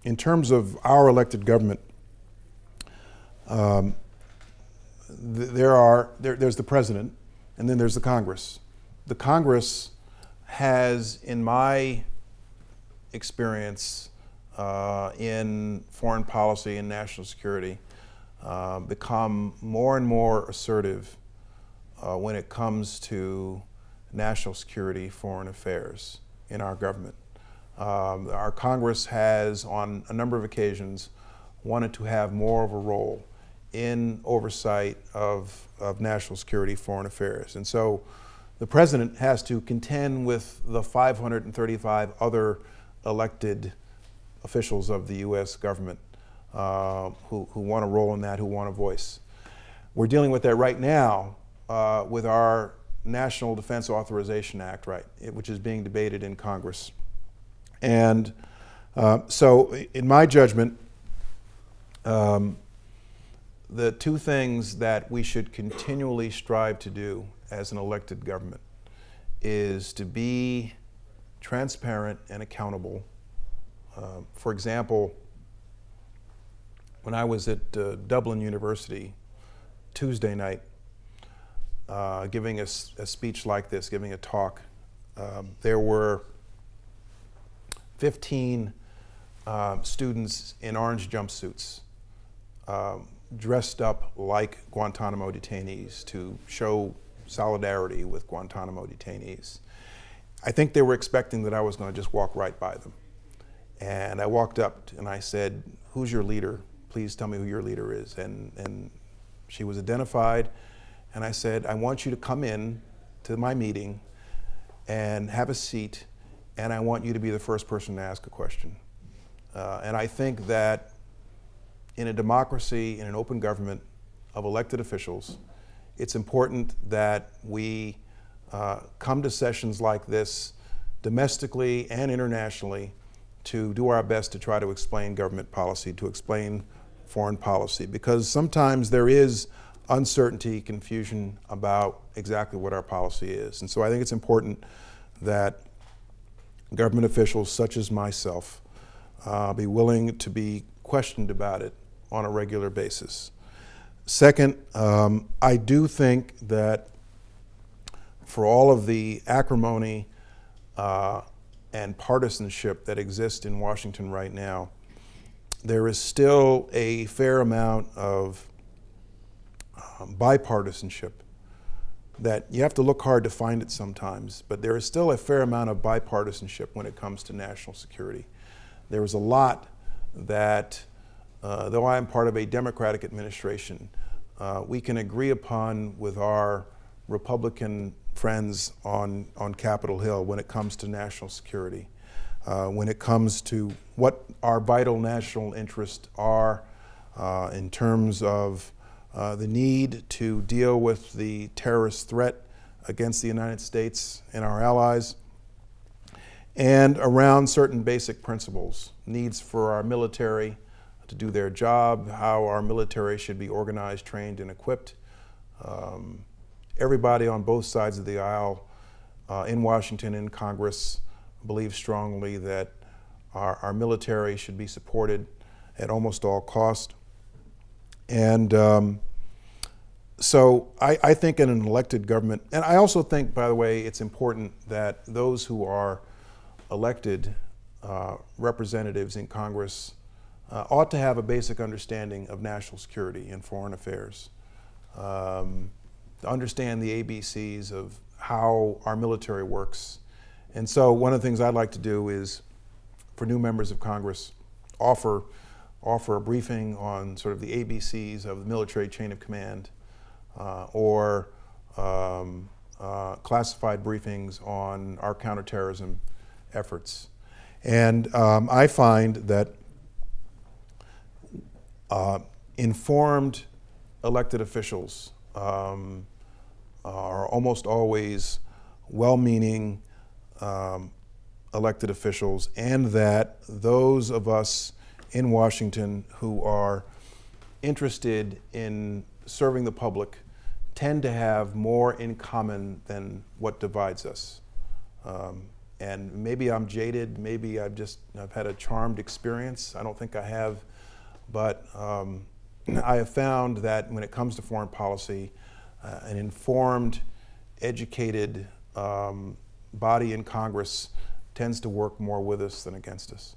in terms of our elected government, there's the president, and then there's the Congress. The Congress has, in my experience in foreign policy and national security, become more and more assertive when it comes to national security, foreign affairs in our government. Our Congress has, on a number of occasions, wanted to have more of a role in oversight of national security, foreign affairs. And so the president has to contend with the 535 other elected officials of the U.S. government who want a role in that, who want a voice. We're dealing with that right now with our National Defense Authorization Act, which is being debated in Congress. And so in my judgment, the two things that we should continually strive to do as an elected government is to be transparent and accountable. For example, when I was at Dublin University Tuesday night, giving a speech like this, giving a talk, there were 15 students in orange jumpsuits dressed up like Guantanamo detainees to show solidarity with Guantanamo detainees. I think they were expecting that I was going to just walk right by them. And I walked up and I said, "Who's your leader? Please tell me who your leader is." And she was identified. And I said, "I want you to come in to my meeting and have a seat, and I want you to be the first person to ask a question." And I think that in a democracy, in an open government of elected officials, it's important that we come to sessions like this domestically and internationally to do our best to try to explain government policy, to explain foreign policy, because sometimes there is uncertainty, confusion about exactly what our policy is. And so I think it's important that government officials such as myself be willing to be questioned about it on a regular basis. Second, I do think that for all of the acrimony and partisanship that exists in Washington right now, there is still a fair amount of bipartisanship that you have to look hard to find it sometimes, but there is still a fair amount of bipartisanship when it comes to national security. There is a lot that, though I am part of a Democratic administration, we can agree upon with our Republican friends on Capitol Hill when it comes to national security, when it comes to what our vital national interests are in terms of the need to deal with the terrorist threat against the United States and our allies, and around certain basic principles, needs for our military to do their job, how our military should be organized, trained, and equipped. Everybody on both sides of the aisle in Washington and Congress believes strongly that our military should be supported at almost all cost. And so I think in an elected government, and I also think, by the way, it's important that those who are elected representatives in Congress ought to have a basic understanding of national security and foreign affairs, to understand the ABCs of how our military works. And so one of the things I'd like to do is, for new members of Congress, offer a briefing on sort of the ABCs of the military chain of command, or classified briefings on our counterterrorism efforts. And I find that informed elected officials are almost always well-meaning elected officials, and that those of us in Washington who are interested in serving the public tend to have more in common than what divides us. And maybe I'm jaded, maybe I've had a charmed experience. I don't think I have, but I have found that when it comes to foreign policy, an informed, educated body in Congress tends to work more with us than against us.